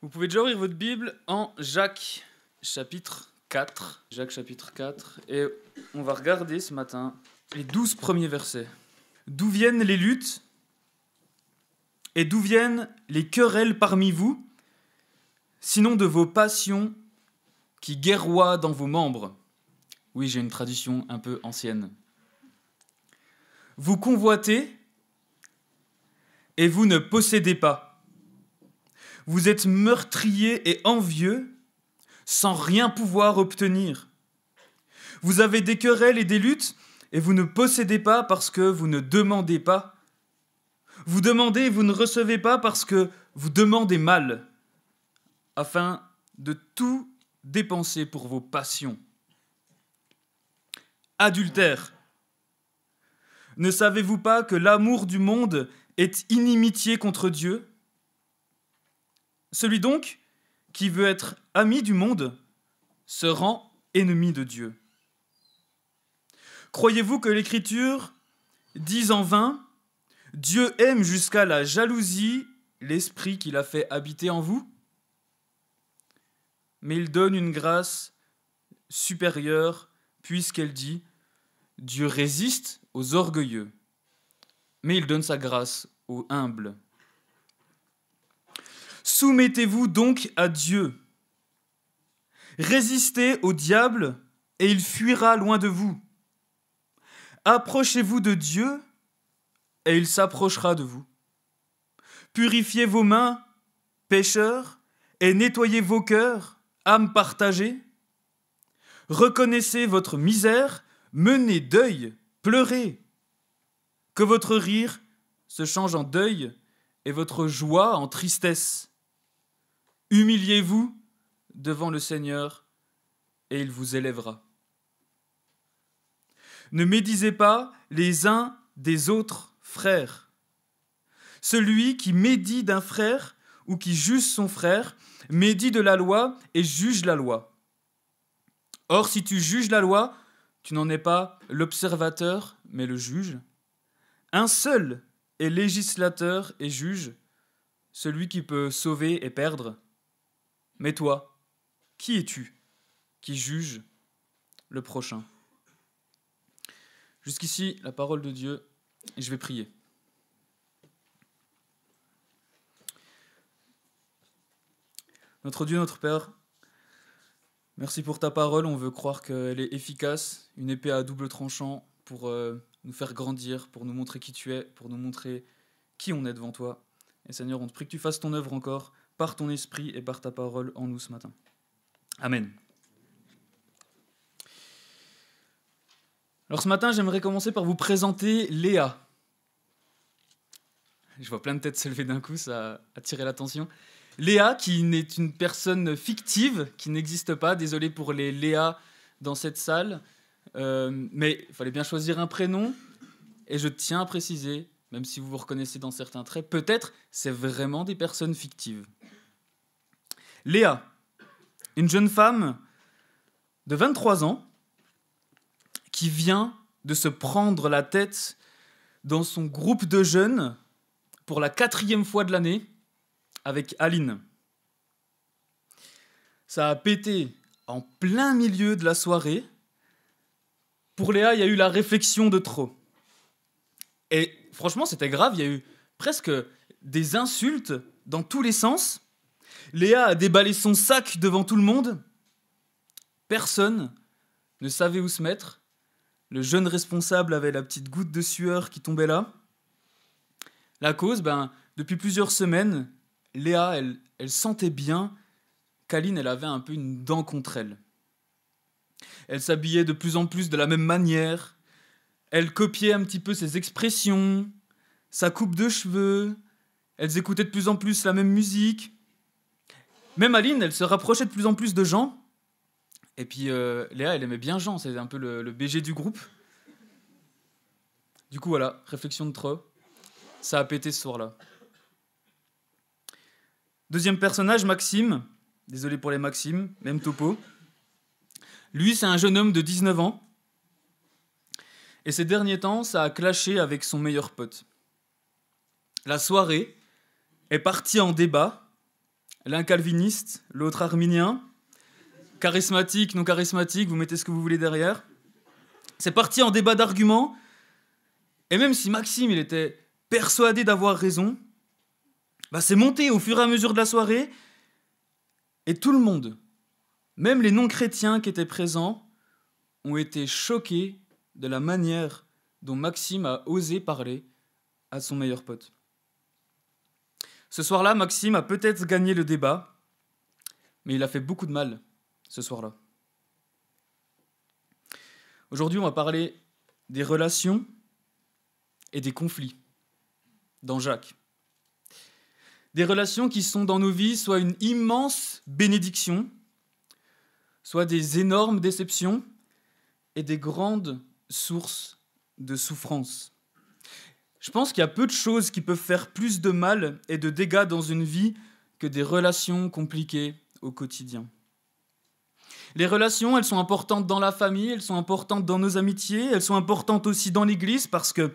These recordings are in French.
Vous pouvez déjà ouvrir votre Bible en Jacques chapitre 4. Jacques chapitre 4. Et on va regarder ce matin les 12 premiers versets. D'où viennent les luttes et d'où viennent les querelles parmi vous, sinon de vos passions qui guerroient dans vos membres. Oui, j'ai une tradition un peu ancienne. Vous convoitez et vous ne possédez pas. Vous êtes meurtriers et envieux sans rien pouvoir obtenir. Vous avez des querelles et des luttes et vous ne possédez pas parce que vous ne demandez pas. Vous demandez et vous ne recevez pas parce que vous demandez mal, afin de tout dépenser pour vos passions. Adultère. Ne savez-vous pas que l'amour du monde est inimitié contre Dieu ? Celui donc qui veut être ami du monde se rend ennemi de Dieu. Croyez-vous que l'Écriture dise en vain « Dieu aime jusqu'à la jalousie l'esprit qu'il a fait habiter en vous » ? Mais il donne une grâce supérieure puisqu'elle dit « Dieu résiste aux orgueilleux, mais il donne sa grâce aux humbles. » Soumettez-vous donc à Dieu. Résistez au diable et il fuira loin de vous. Approchez-vous de Dieu et il s'approchera de vous. Purifiez vos mains, pécheurs, et nettoyez vos cœurs, âmes partagées. Reconnaissez votre misère, menez deuil, pleurez. Que votre rire se change en deuil et votre joie en tristesse. Humiliez-vous devant le Seigneur et il vous élèvera. Ne médisez pas les uns des autres frères. Celui qui médit d'un frère ou qui juge son frère médit de la loi et juge la loi. Or, si tu juges la loi, tu n'en es pas l'observateur, mais le juge. Un seul est législateur et juge, celui qui peut sauver et perdre. Mais toi, qui es-tu qui juge le prochain ? Jusqu'ici, la parole de Dieu, et je vais prier. Notre Dieu, notre Père, merci pour ta parole. On veut croire qu'elle est efficace, une épée à double tranchant pour nous faire grandir, pour nous montrer qui tu es, pour nous montrer qui on est devant toi. Et Seigneur, on te prie que tu fasses ton œuvre encore par ton esprit et par ta parole en nous ce matin. Amen. Alors ce matin, j'aimerais commencer par vous présenter Léa. Je vois plein de têtes se lever d'un coup, ça a attiré l'attention. Léa, qui est une personne fictive, qui n'existe pas. Désolé pour les Léa dans cette salle. Mais il fallait bien choisir un prénom. Et je tiens à préciser, même si vous vous reconnaissez dans certains traits, peut-être c'est vraiment des personnes fictives. Léa, une jeune femme de 23 ans qui vient de se prendre la tête dans son groupe de jeunes pour la 4e fois de l'année avec Aline. Ça a pété en plein milieu de la soirée. Pour Léa, il y a eu la réflexion de trop. Et franchement, c'était grave, il y a eu presque des insultes dans tous les sens. Léa a déballé son sac devant tout le monde. Personne ne savait où se mettre. Le jeune responsable avait la petite goutte de sueur qui tombait là. La cause, depuis plusieurs semaines, Léa, elle sentait bien qu'Aline, elle avait un peu une dent contre elle. Elle s'habillait de plus en plus de la même manière. Elle copiait un petit peu ses expressions, sa coupe de cheveux. Elles écoutaient de plus en plus la même musique. Même Aline, elle se rapprochait de plus en plus de Jean. Et puis Léa, elle aimait bien Jean, c'est un peu le BG du groupe. Du coup, voilà, réflexion de trop. Ça a pété ce soir-là. Deuxième personnage, Maxime. Désolé pour les Maximes, même topo. Lui, c'est un jeune homme de 19 ans. Et ces derniers temps, ça a clashé avec son meilleur pote. La soirée est partie en débat l'un calviniste, l'autre arminien, charismatique, non charismatique, vous mettez ce que vous voulez derrière. C'est parti en débat d'arguments, et même si Maxime il était persuadé d'avoir raison, c'est monté au fur et à mesure de la soirée, et tout le monde, même les non-chrétiens qui étaient présents, ont été choqués de la manière dont Maxime a osé parler à son meilleur pote. Ce soir-là, Maxime a peut-être gagné le débat, mais il a fait beaucoup de mal ce soir-là. Aujourd'hui, on va parler des relations et des conflits dans Jacques. Des relations qui sont dans nos vies soit une immense bénédiction, soit des énormes déceptions et des grandes sources de souffrance. Je pense qu'il y a peu de choses qui peuvent faire plus de mal et de dégâts dans une vie que des relations compliquées au quotidien. Les relations, elles sont importantes dans la famille, elles sont importantes dans nos amitiés, elles sont importantes aussi dans l'Église parce que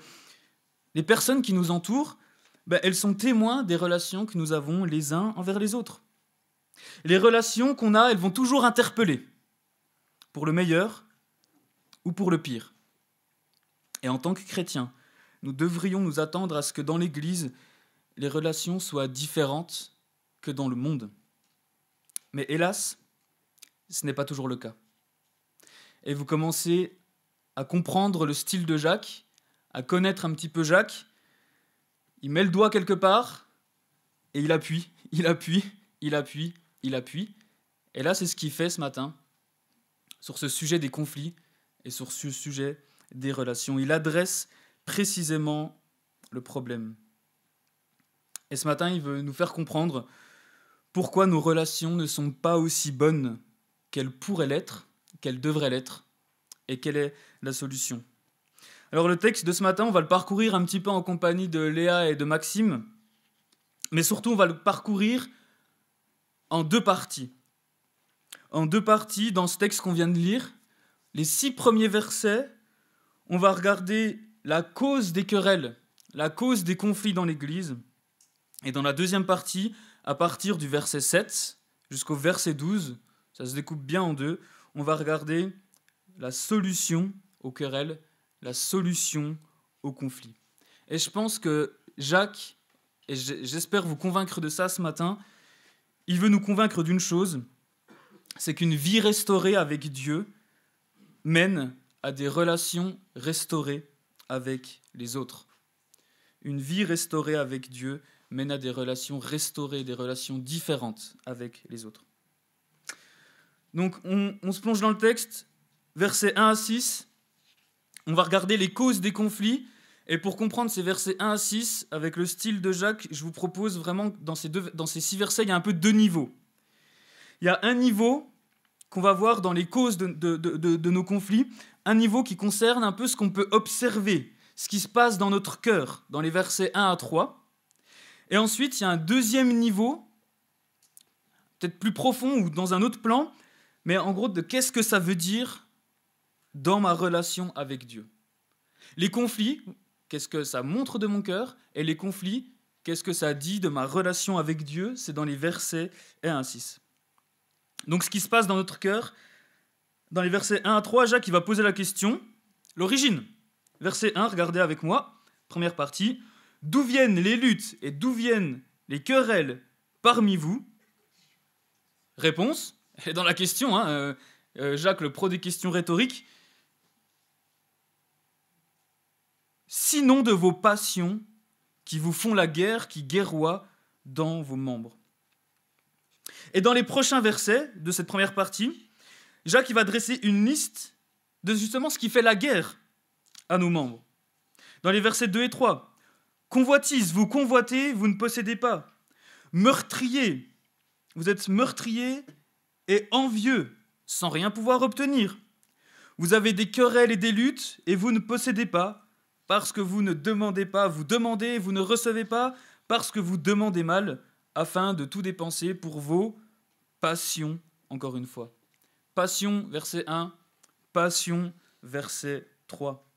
les personnes qui nous entourent, elles sont témoins des relations que nous avons les uns envers les autres. Les relations qu'on a, elles vont toujours interpeller, pour le meilleur ou pour le pire. Et en tant que chrétiens, nous devrions nous attendre à ce que dans l'Église, les relations soient différentes que dans le monde. Mais hélas, ce n'est pas toujours le cas. Et vous commencez à comprendre le style de Jacques, à connaître un petit peu Jacques. Il met le doigt quelque part et il appuie. Et là, c'est ce qu'il fait ce matin sur ce sujet des conflits et sur ce sujet des relations. Il adresse précisément le problème. Et ce matin, il veut nous faire comprendre pourquoi nos relations ne sont pas aussi bonnes qu'elles pourraient l'être, qu'elles devraient l'être, et quelle est la solution. Alors le texte de ce matin, on va le parcourir un petit peu en compagnie de Léa et de Maxime, mais surtout on va le parcourir en deux parties. En deux parties dans ce texte qu'on vient de lire. Les 6 premiers versets, on va regarder la cause des querelles, la cause des conflits dans l'Église. Et dans la deuxième partie, à partir du verset 7 jusqu'au verset 12, ça se découpe bien en deux, on va regarder la solution aux querelles, la solution aux conflits. Et je pense que Jacques, et j'espère vous convaincre de ça ce matin, il veut nous convaincre d'une chose, c'est qu'une vie restaurée avec Dieu mène à des relations restaurées avec les autres. Une vie restaurée avec Dieu mène à des relations restaurées, des relations différentes avec les autres. Donc on se plonge dans le texte, versets 1 à 6, on va regarder les causes des conflits, et pour comprendre ces versets 1 à 6, avec le style de Jacques, je vous propose vraiment, dans ces 6 versets, il y a un peu 2 niveaux. Il y a un niveau qu'on va voir dans les causes de nos conflits, un niveau qui concerne un peu ce qu'on peut observer, ce qui se passe dans notre cœur, dans les versets 1 à 3. Et ensuite, il y a un deuxième niveau, peut-être plus profond ou dans un autre plan, mais en gros, de qu'est-ce que ça veut dire dans ma relation avec Dieu. Les conflits, qu'est-ce que ça montre de mon cœur, et les conflits, qu'est-ce que ça dit de ma relation avec Dieu, c'est dans les versets 1 à 6. Donc ce qui se passe dans notre cœur, dans les versets 1 à 3, Jacques il va poser la question, l'origine. Verset 1, regardez avec moi, première partie. D'où viennent les luttes et d'où viennent les querelles parmi vous ? Réponse, et dans la question, Jacques le pro des questions rhétoriques, sinon de vos passions qui vous font la guerre, qui guerroient dans vos membres. Et dans les prochains versets de cette première partie, Jacques il va dresser une liste de justement ce qui fait la guerre à nos membres. Dans les versets 2 et 3, convoitise, vous convoitez, vous ne possédez pas. Meurtrier, vous êtes meurtrier et envieux, sans rien pouvoir obtenir. Vous avez des querelles et des luttes et vous ne possédez pas, parce que vous ne demandez pas, vous demandez, vous ne recevez pas, parce que vous demandez mal, afin de tout dépenser pour vos passions, encore une fois. Passion, verset 1, passion, verset 3.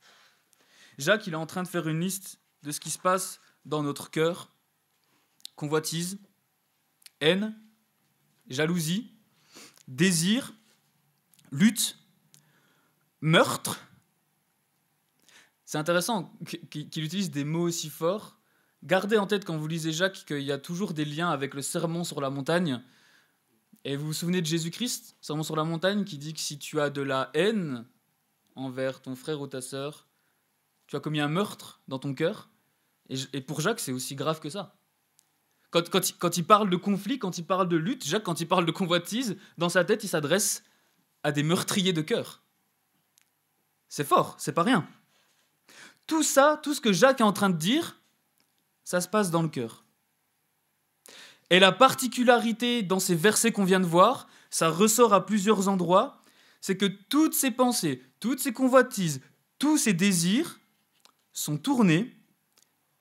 Jacques, il est en train de faire une liste de ce qui se passe dans notre cœur. Convoitise, haine, jalousie, désir, lutte, meurtre. C'est intéressant qu'il utilise des mots aussi forts. Gardez en tête quand vous lisez Jacques qu'il y a toujours des liens avec le sermon sur la montagne. Et vous vous souvenez de Jésus-Christ, sermon sur la montagne, qui dit que si tu as de la haine envers ton frère ou ta sœur, tu as commis un meurtre dans ton cœur. Et pour Jacques, c'est aussi grave que ça. Quand il parle de conflit, quand il parle de lutte, Jacques, quand il parle de convoitise, dans sa tête, il s'adresse à des meurtriers de cœur. C'est fort, c'est pas rien. Tout ça, tout ce que Jacques est en train de dire, ça se passe dans le cœur. Et la particularité dans ces versets qu'on vient de voir, ça ressort à plusieurs endroits, c'est que toutes ces pensées, toutes ces convoitises, tous ces désirs sont tournés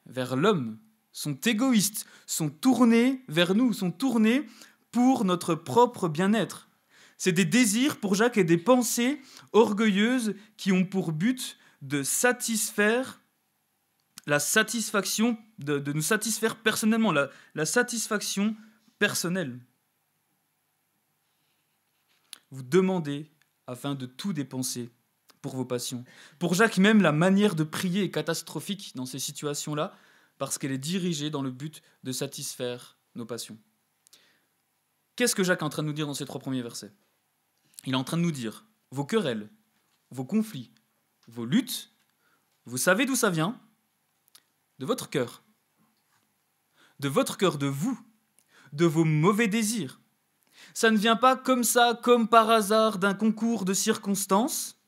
vers l'homme, sont égoïstes, sont tournés vers nous, sont tournés pour notre propre bien-être. C'est des désirs pour Jacques et des pensées orgueilleuses qui ont pour but de satisfaire la satisfaction, de nous satisfaire personnellement, la satisfaction personnelle. Vous demandez afin de tout dépenser pour vos passions. Pour Jacques, même la manière de prier est catastrophique dans ces situations-là, parce qu'elle est dirigée dans le but de satisfaire nos passions. Qu'est-ce que Jacques est en train de nous dire dans ces 3 premiers versets ? Il est en train de nous dire, vos querelles, vos conflits, vos luttes, vous savez d'où ça vient ? De votre cœur. De votre cœur, de vous, de vos mauvais désirs. Ça ne vient pas comme ça, comme par hasard, d'un concours de circonstances.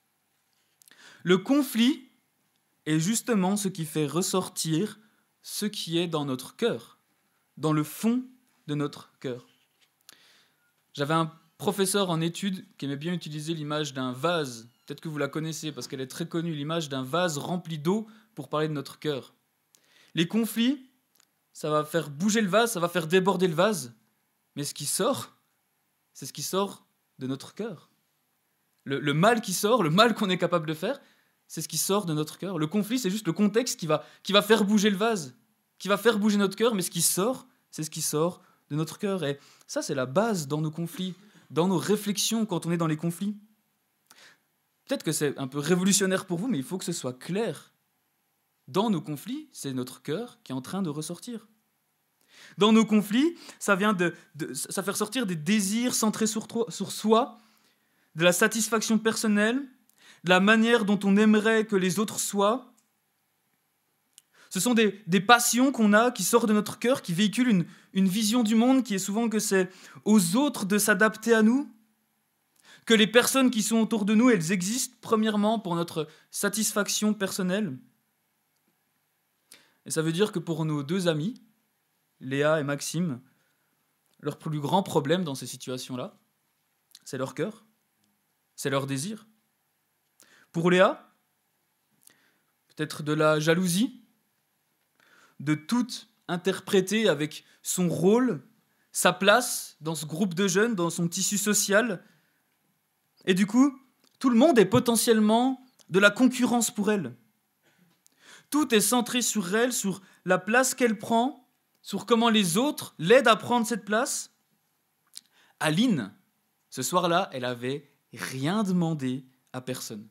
Le conflit est justement ce qui fait ressortir ce qui est dans notre cœur, dans le fond de notre cœur. J'avais un professeur en études qui aimait bien utiliser l'image d'un vase. Peut-être que vous la connaissez parce qu'elle est très connue, l'image d'un vase rempli d'eau pour parler de notre cœur. Les conflits, ça va faire bouger le vase, ça va faire déborder le vase. Mais ce qui sort, c'est ce qui sort de notre cœur. Le mal qui sort, le mal qu'on est capable de faire, c'est ce qui sort de notre cœur. Le conflit, c'est juste le contexte qui va faire bouger le vase, qui va faire bouger notre cœur, mais ce qui sort, c'est ce qui sort de notre cœur. Et ça, c'est la base dans nos conflits, dans nos réflexions quand on est dans les conflits. Peut-être que c'est un peu révolutionnaire pour vous, mais il faut que ce soit clair. Dans nos conflits, c'est notre cœur qui est en train de ressortir. Dans nos conflits, ça vient ça fait ressortir des désirs centrés sur soi, de la satisfaction personnelle, de la manière dont on aimerait que les autres soient. Ce sont des passions qu'on a, qui sortent de notre cœur, qui véhiculent une vision du monde qui est souvent que c'est aux autres de s'adapter à nous, que les personnes qui sont autour de nous, elles existent premièrement pour notre satisfaction personnelle. Et ça veut dire que pour nos 2 amis, Léa et Maxime, leur plus grand problème dans ces situations-là, c'est leur cœur, c'est leur désir. Pour Léa, peut-être de la jalousie, de tout interpréter avec son rôle, sa place dans ce groupe de jeunes, dans son tissu social. Et du coup, tout le monde est potentiellement de la concurrence pour elle. Tout est centré sur elle, sur la place qu'elle prend, sur comment les autres l'aident à prendre cette place. Aline, ce soir-là, elle avait rien demandé à personne.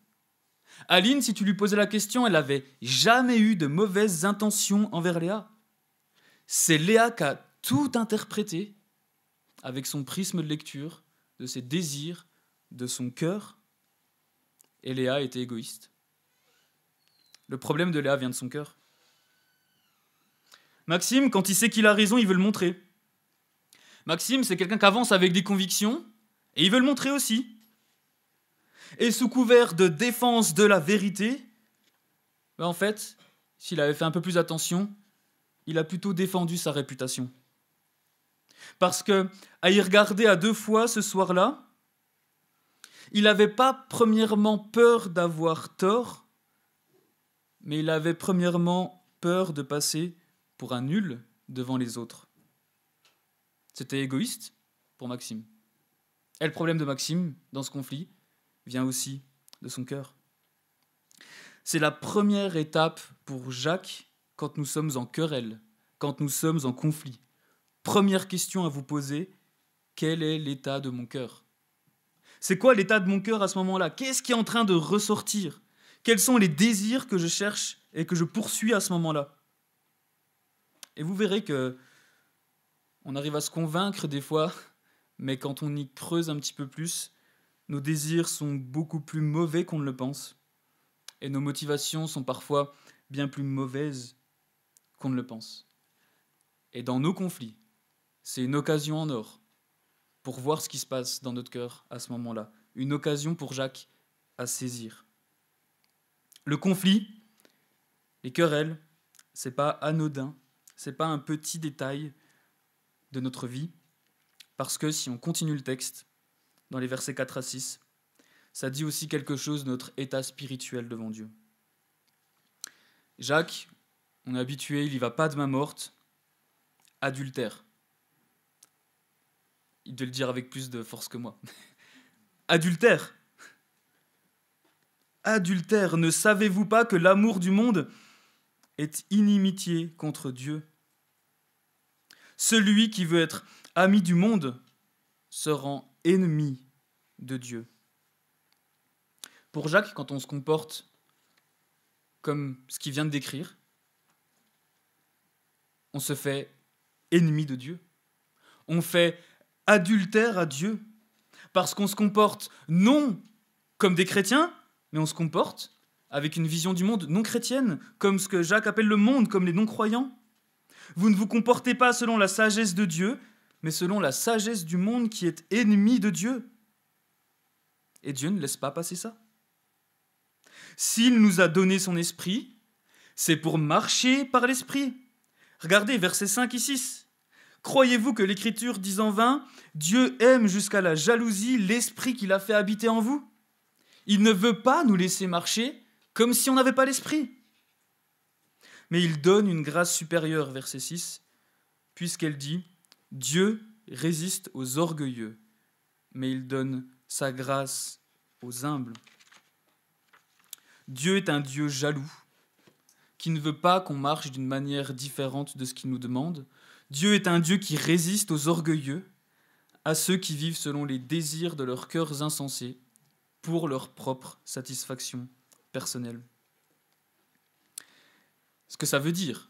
Aline, si tu lui posais la question, elle n'avait jamais eu de mauvaises intentions envers Léa. C'est Léa qui a tout interprété avec son prisme de lecture, de ses désirs, de son cœur. Et Léa était égoïste. Le problème de Léa vient de son cœur. Maxime, quand il sait qu'il a raison, il veut le montrer. Maxime, c'est quelqu'un qui avance avec des convictions, et il veut le montrer aussi. Et sous couvert de défense de la vérité, en fait, s'il avait fait un peu plus attention, il a plutôt défendu sa réputation. Parce que, à y regarder à 2 fois ce soir-là, il n'avait pas premièrement peur d'avoir tort, mais il avait premièrement peur de passer pour un nul devant les autres. C'était égoïste pour Maxime. Et le problème de Maxime, dans ce conflit, vient aussi de son cœur. C'est la première étape pour Jacques quand nous sommes en querelle, quand nous sommes en conflit. Première question à vous poser, quel est l'état de mon cœur? C'est quoi l'état de mon cœur à ce moment-là? Qu'est-ce qui est en train de ressortir? Quels sont les désirs que je cherche et que je poursuis à ce moment-là? Et vous verrez que on arrive à se convaincre des fois, mais quand on y creuse un petit peu plus, nos désirs sont beaucoup plus mauvais qu'on ne le pense. Et nos motivations sont parfois bien plus mauvaises qu'on ne le pense. Et dans nos conflits, c'est une occasion en or pour voir ce qui se passe dans notre cœur à ce moment-là. Une occasion pour Jacques à saisir. Le conflit, les querelles, c'est pas anodin, c'est pas un petit détail de notre vie, parce que si on continue le texte, dans les versets 4 à 6, ça dit aussi quelque chose de notre état spirituel devant Dieu. Jacques, on est habitué, il y va pas de main morte, adultère. Il doit le dire avec plus de force que moi. Adultère. Adultère, ne savez-vous pas que l'amour du monde est inimitié contre Dieu? Celui qui veut être ami du monde se rend ennemi de Dieu. Pour Jacques, quand on se comporte comme ce qu'il vient de décrire, on se fait ennemi de Dieu. On fait adultère à Dieu parce qu'on se comporte non comme des chrétiens, mais on se comporte avec une vision du monde non chrétienne, comme ce que Jacques appelle le monde, comme les non-croyants. Vous ne vous comportez pas selon la sagesse de Dieu, mais selon la sagesse du monde qui est ennemi de Dieu. Et Dieu ne laisse pas passer ça. S'il nous a donné son esprit, c'est pour marcher par l'esprit. Regardez versets 5 et 6. Croyez-vous que l'Écriture dit en vain, Dieu aime jusqu'à la jalousie l'esprit qu'il a fait habiter en vous? Il ne veut pas nous laisser marcher comme si on n'avait pas l'esprit. Mais il donne une grâce supérieure, verset 6, puisqu'elle dit, Dieu résiste aux orgueilleux, mais il donne sa grâce aux humbles. Dieu est un Dieu jaloux, qui ne veut pas qu'on marche d'une manière différente de ce qu'il nous demande. Dieu est un Dieu qui résiste aux orgueilleux, à ceux qui vivent selon les désirs de leurs cœurs insensés, pour leur propre satisfaction personnelle. Ce que ça veut dire,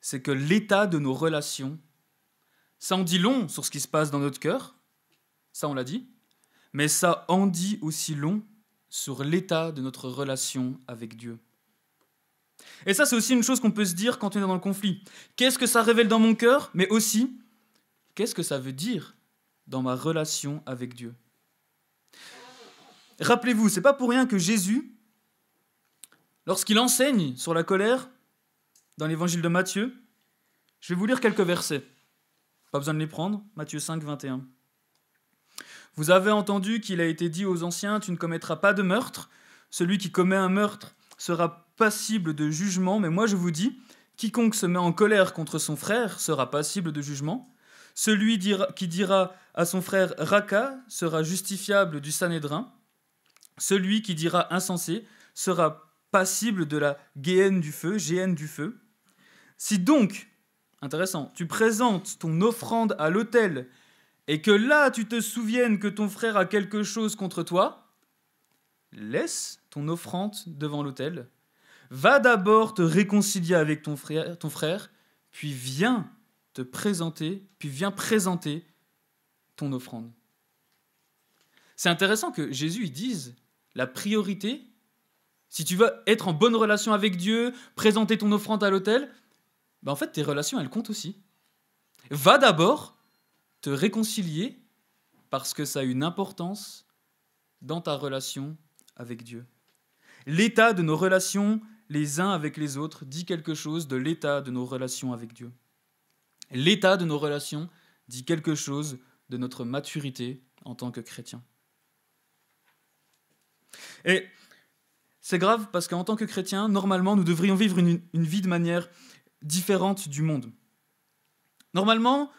c'est que l'état de nos relations, ça en dit long sur ce qui se passe dans notre cœur, ça on l'a dit, mais ça en dit aussi long sur l'état de notre relation avec Dieu. Et ça, c'est aussi une chose qu'on peut se dire quand on est dans le conflit. Qu'est-ce que ça révèle dans mon cœur, mais aussi, qu'est-ce que ça veut dire dans ma relation avec Dieu? Rappelez-vous, c'est pas pour rien que Jésus, lorsqu'il enseigne sur la colère, dans l'évangile de Matthieu, je vais vous lire quelques versets. Pas besoin de les prendre, Matthieu 5, 21. Vous avez entendu qu'il a été dit aux anciens, tu ne commettras pas de meurtre. Celui qui commet un meurtre sera passible de jugement, mais moi je vous dis, quiconque se met en colère contre son frère sera passible de jugement. Celui qui dira à son frère « Raka » sera justifiable du Sanhédrin. Celui qui dira « insensé » sera passible de la géhenne du feu. Si donc, intéressant, tu présentes ton offrande à l'autel et que là tu te souviennes que ton frère a quelque chose contre toi, laisse ton offrande devant l'autel, va d'abord te réconcilier avec ton frère, puis viens présenter ton offrande. C'est intéressant que Jésus dise la priorité, si tu veux être en bonne relation avec Dieu, présenter ton offrande à l'autel, en fait tes relations elles comptent aussi. Va d'abord te réconcilier parce que ça a une importance dans ta relation avec Dieu. L'état de nos relations les uns avec les autres dit quelque chose de l'état de nos relations avec Dieu. L'état de nos relations dit quelque chose de notre maturité en tant que chrétien. Et c'est grave parce qu'en tant que chrétien, normalement, nous devrions vivre une vie de manière différente du monde. Normalement,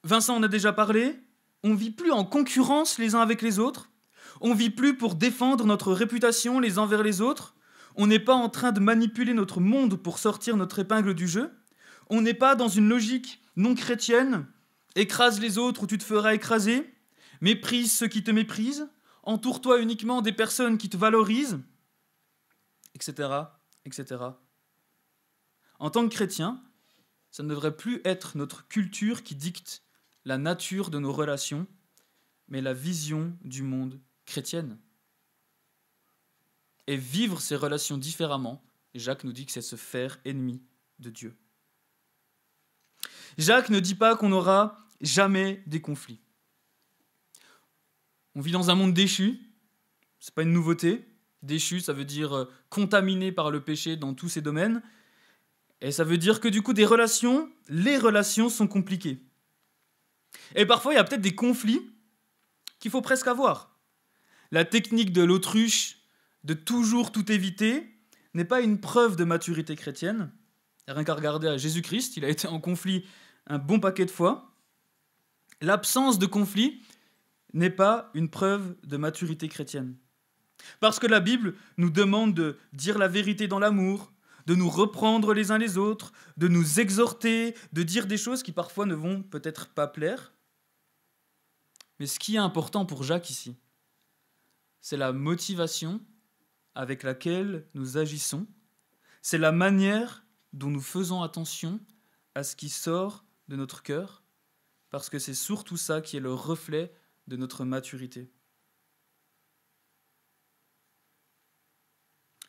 Vincent en a déjà parlé, on ne vit plus en concurrence les uns avec les autres, on ne vit plus pour défendre notre réputation les uns vers les autres, on n'est pas en train de manipuler notre monde pour sortir notre épingle du jeu, on n'est pas dans une logique non chrétienne Écrase les autres ou tu te feras écraser. Méprise ceux qui te méprisent. Entoure-toi uniquement des personnes qui te valorisent, etc., etc. En tant que chrétien, ça ne devrait plus être notre culture qui dicte la nature de nos relations, mais la vision du monde chrétienne. Et vivre ces relations différemment, Jacques nous dit que c'est se faire ennemi de Dieu. Jacques ne dit pas qu'on n'aura jamais des conflits. On vit dans un monde déchu, c'est pas une nouveauté. Déchu, ça veut dire contaminé par le péché dans tous ses domaines. Et ça veut dire que du coup, les relations sont compliquées. Et parfois, il y a peut-être des conflits qu'il faut presque avoir. La technique de l'autruche, de toujours tout éviter, n'est pas une preuve de maturité chrétienne. Rien qu'à regarder à Jésus-Christ, il a été en conflit un bon paquet de fois. L'absence de conflit n'est pas une preuve de maturité chrétienne. Parce que la Bible nous demande de dire la vérité dans l'amour, de nous reprendre les uns les autres, de nous exhorter, de dire des choses qui parfois ne vont peut-être pas plaire. Mais ce qui est important pour Jacques ici, c'est la motivation avec laquelle nous agissons, c'est la manière dont nous faisons attention à ce qui sort de notre cœur, parce que c'est surtout ça qui est le reflet de notre maturité.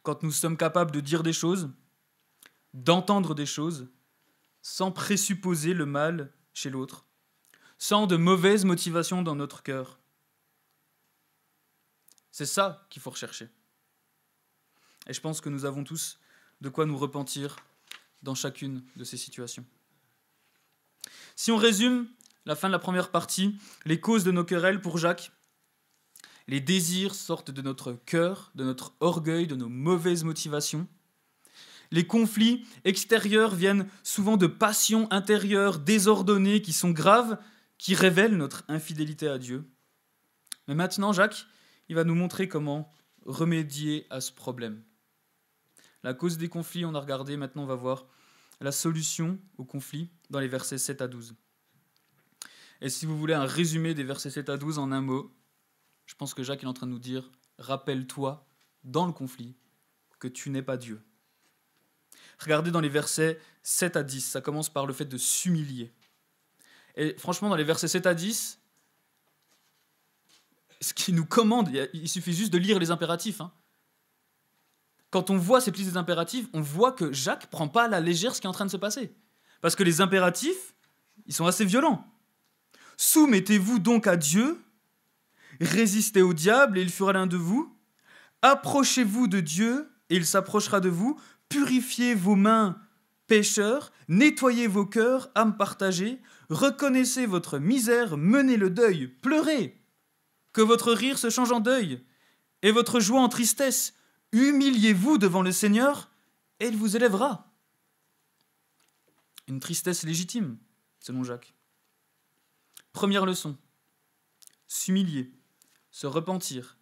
Quand nous sommes capables de dire des choses, d'entendre des choses, sans présupposer le mal chez l'autre, sans de mauvaises motivations dans notre cœur. C'est ça qu'il faut rechercher. Et je pense que nous avons tous de quoi nous repentir dans chacune de ces situations. Si on résume la fin de la première partie, les causes de nos querelles pour Jacques, les désirs sortent de notre cœur, de notre orgueil, de nos mauvaises motivations. Les conflits extérieurs viennent souvent de passions intérieures désordonnées qui sont graves, qui révèlent notre infidélité à Dieu. Mais maintenant, Jacques, il va nous montrer comment remédier à ce problème. La cause des conflits, on a regardé, maintenant on va voir la solution aux conflits dans les versets 7 à 12. Et si vous voulez un résumé des versets 7 à 12 en un mot, je pense que Jacques est en train de nous dire « Rappelle-toi, dans le conflit, que tu n'es pas Dieu ». Regardez dans les versets 7 à 10, ça commence par le fait de s'humilier. Et franchement, dans les versets 7 à 10, ce qui nous commande, il suffit juste de lire les impératifs. Quand on voit cette liste des impératifs, on voit que Jacques ne prend pas à la légère ce qui est en train de se passer. Parce que les impératifs, ils sont assez violents. « Soumettez-vous donc à Dieu, résistez au diable et il fera l'un de vous. Approchez-vous de Dieu et il s'approchera de vous. Purifiez vos mains, pécheurs, nettoyez vos cœurs, âmes partagées. Reconnaissez votre misère, menez le deuil, pleurez. Que votre rire se change en deuil et votre joie en tristesse. Humiliez-vous devant le Seigneur et il vous élèvera. » Une tristesse légitime, selon Jacques. Première leçon, s'humilier, se repentir,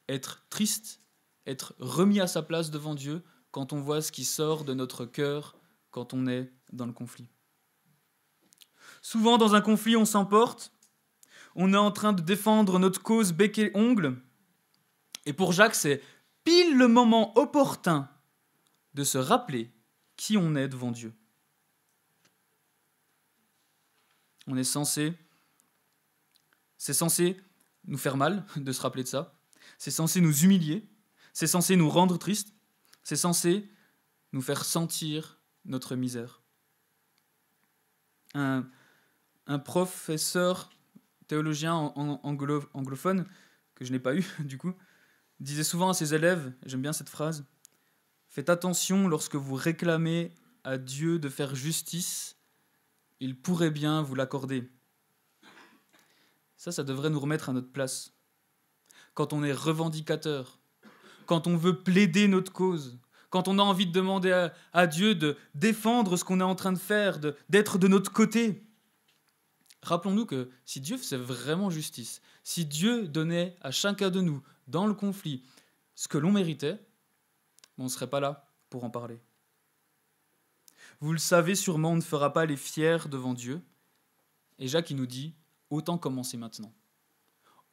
être triste, être remis à sa place devant Dieu quand on voit ce qui sort de notre cœur quand on est dans le conflit. Souvent, dans un conflit, on s'emporte, on est en train de défendre notre cause bec et ongle, et pour Jacques, c'est pile le moment opportun de se rappeler qui on est devant Dieu. C'est censé nous faire mal de se rappeler de ça, c'est censé nous humilier, c'est censé nous rendre tristes, c'est censé nous faire sentir notre misère. Un professeur théologien anglophone, que je n'ai pas eu du coup, disait souvent à ses élèves, j'aime bien cette phrase, « Faites attention lorsque vous réclamez à Dieu de faire justice, il pourrait bien vous l'accorder. » Ça devrait nous remettre à notre place. Quand on est revendicateur, quand on veut plaider notre cause, quand on a envie de demander à Dieu de défendre ce qu'on est en train de faire, d'être de notre côté, rappelons-nous que si Dieu faisait vraiment justice, si Dieu donnait à chacun de nous, dans le conflit, ce que l'on méritait, on ne serait pas là pour en parler. Vous le savez sûrement, on ne fera pas les fiers devant Dieu, Et Jacques, il nous dit, autant commencer maintenant.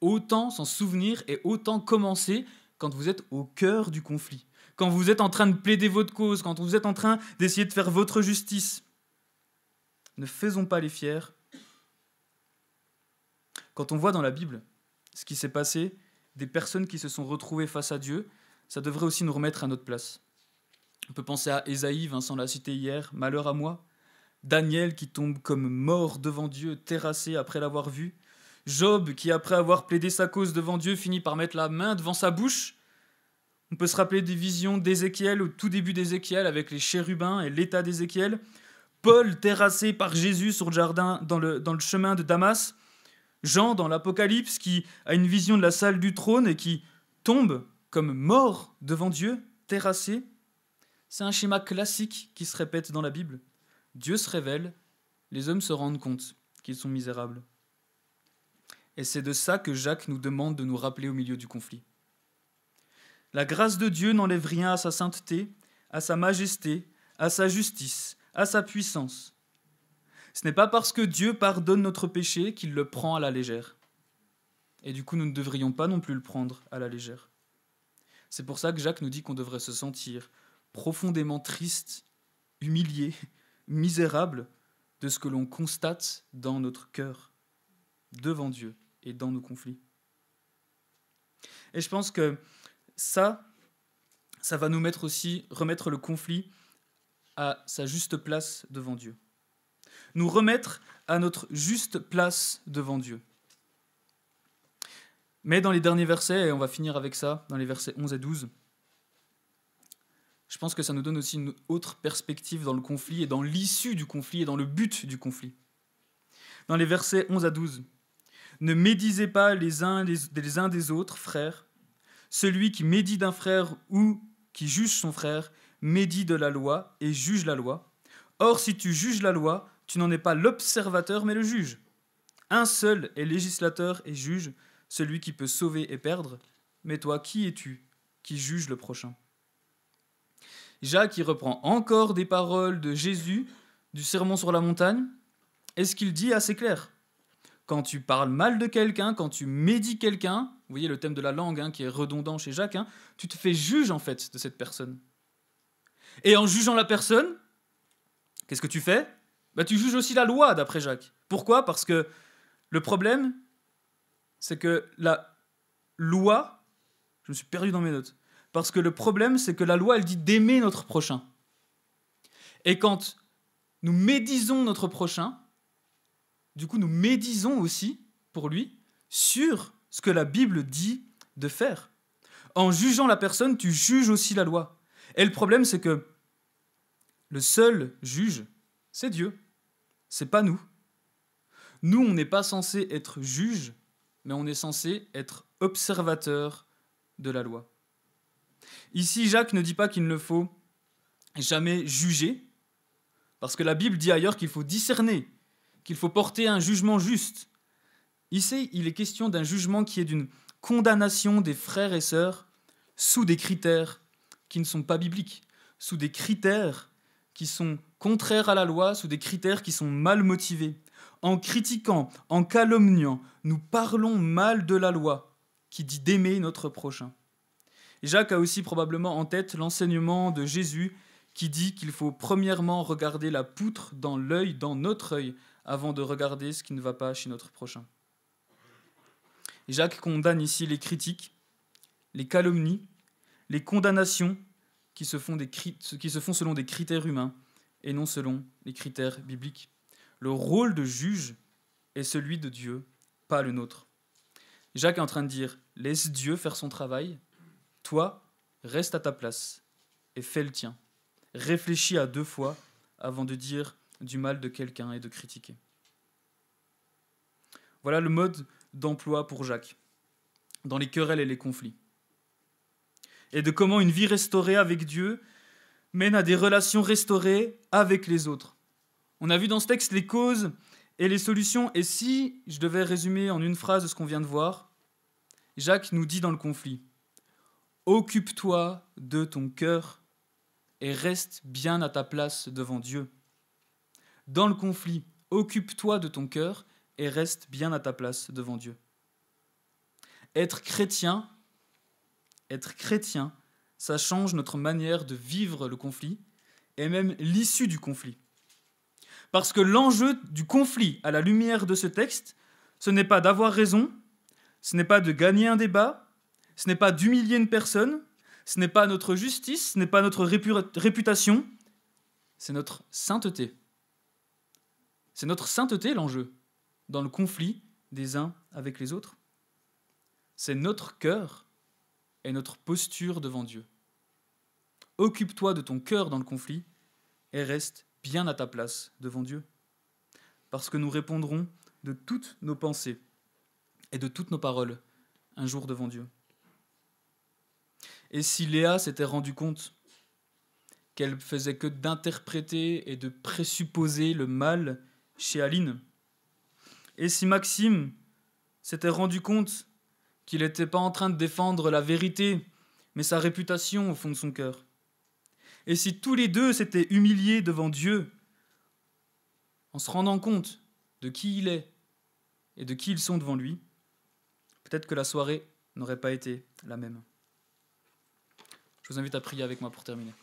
Autant s'en souvenir et autant commencer quand vous êtes au cœur du conflit. Quand vous êtes en train de plaider votre cause, quand vous êtes en train d'essayer de faire votre justice. Ne faisons pas les fiers. Quand on voit dans la Bible ce qui s'est passé, des personnes qui se sont retrouvées face à Dieu, ça devrait aussi nous remettre à notre place. On peut penser à Ésaïe, Vincent l'a cité hier, malheur à moi. Daniel qui tombe comme mort devant Dieu, terrassé après l'avoir vu. Job qui, après avoir plaidé sa cause devant Dieu, finit par mettre la main devant sa bouche. On peut se rappeler des visions d'Ézéchiel, au tout début d'Ézéchiel, avec les chérubins et l'état d'Ézéchiel. Paul terrassé par Jésus sur le jardin, dans le chemin de Damas. Jean dans l'Apocalypse qui a une vision de la salle du trône et qui tombe comme mort devant Dieu, terrassé. C'est un schéma classique qui se répète dans la Bible. Dieu se révèle, les hommes se rendent compte qu'ils sont misérables. Et c'est de ça que Jacques nous demande de nous rappeler au milieu du conflit. La grâce de Dieu n'enlève rien à sa sainteté, à sa majesté, à sa justice, à sa puissance. Ce n'est pas parce que Dieu pardonne notre péché qu'il le prend à la légère. Et du coup, nous ne devrions pas non plus le prendre à la légère. C'est pour ça que Jacques nous dit qu'on devrait se sentir profondément triste, humilié, misérable de ce que l'on constate dans notre cœur, devant Dieu et dans nos conflits. Et je pense que ça va nous remettre le conflit à sa juste place devant Dieu. Nous remettre à notre juste place devant Dieu. Mais dans les derniers versets, et on va finir avec ça, dans les versets 11 et 12, je pense que ça nous donne aussi une autre perspective dans le conflit et dans l'issue du conflit et dans le but du conflit. Dans les versets 11 à 12, « Ne médisez pas les uns des autres, frères. Celui qui médit d'un frère ou qui juge son frère, médit de la loi et juge la loi. Or, si tu juges la loi, tu n'en es pas l'observateur, mais le juge. Un seul est législateur et juge, celui qui peut sauver et perdre. Mais toi, qui es-tu qui juge le prochain ?» Jacques y reprend encore des paroles de Jésus, du Sermon sur la montagne, et ce qu'il dit assez clair. Quand tu parles mal de quelqu'un, quand tu médis quelqu'un, vous voyez le thème de la langue qui est redondant chez Jacques, tu te fais juge en fait de cette personne. Et en jugeant la personne, qu'est-ce que tu fais ? Tu juges aussi la loi, d'après Jacques. Pourquoi ? Parce que le problème, c'est que la loi... Je me suis perdu dans mes notes. Parce que le problème, c'est que la loi, elle dit d'aimer notre prochain. Et quand nous médisons notre prochain, du coup, nous médisons aussi, pour lui, sur ce que la Bible dit de faire. En jugeant la personne, tu juges aussi la loi. Et le problème, c'est que le seul juge, c'est Dieu. C'est pas nous. Nous, on n'est pas censé être juge, mais on est censé être observateur de la loi. Ici, Jacques ne dit pas qu'il ne faut jamais juger, parce que la Bible dit ailleurs qu'il faut discerner, qu'il faut porter un jugement juste. Ici, il est question d'un jugement qui est d'une condamnation des frères et sœurs sous des critères qui ne sont pas bibliques, sous des critères qui sont contraires à la loi, sous des critères qui sont mal motivés. En critiquant, en calomniant, nous parlons mal de la loi qui dit d'aimer notre prochain. Et Jacques a aussi probablement en tête l'enseignement de Jésus qui dit qu'il faut premièrement regarder la poutre dans l'œil, dans notre œil, avant de regarder ce qui ne va pas chez notre prochain. Et Jacques condamne ici les critiques, les calomnies, les condamnations qui se font selon des critères humains et non selon les critères bibliques. Le rôle de juge est celui de Dieu, pas le nôtre. Jacques est en train de dire « Laisse Dieu faire son travail, toi, reste à ta place et fais le tien. Réfléchis à 2 fois avant de dire du mal de quelqu'un et de critiquer. » Voilà le mode d'emploi pour Jacques, dans les querelles et les conflits. Et de comment une vie restaurée avec Dieu mène à des relations restaurées avec les autres. On a vu dans ce texte les causes et les solutions, et si je devais résumer en une phrase ce qu'on vient de voir, Jacques nous dit dans le conflit « Occupe-toi de ton cœur et reste bien à ta place devant Dieu. » Dans le conflit, Occupe-toi de ton cœur et reste bien à ta place devant Dieu. Être chrétien, ça change notre manière de vivre le conflit et même l'issue du conflit. Parce que l'enjeu du conflit à la lumière de ce texte, ce n'est pas d'avoir raison, ce n'est pas de gagner un débat, ce n'est pas d'humilier une personne, ce n'est pas notre justice, ce n'est pas notre réputation, c'est notre sainteté. C'est notre sainteté l'enjeu dans le conflit des uns avec les autres. C'est notre cœur et notre posture devant Dieu. Occupe-toi de ton cœur dans le conflit et reste bien à ta place devant Dieu. Parce que nous répondrons de toutes nos pensées et de toutes nos paroles un jour devant Dieu. Et si Léa s'était rendue compte qu'elle faisait que d'interpréter et de présupposer le mal chez Aline, et si Maxime s'était rendu compte qu'il n'était pas en train de défendre la vérité, mais sa réputation au fond de son cœur, et si tous les deux s'étaient humiliés devant Dieu, en se rendant compte de qui il est et de qui ils sont devant lui, peut-être que la soirée n'aurait pas été la même. Je vous invite à prier avec moi pour terminer.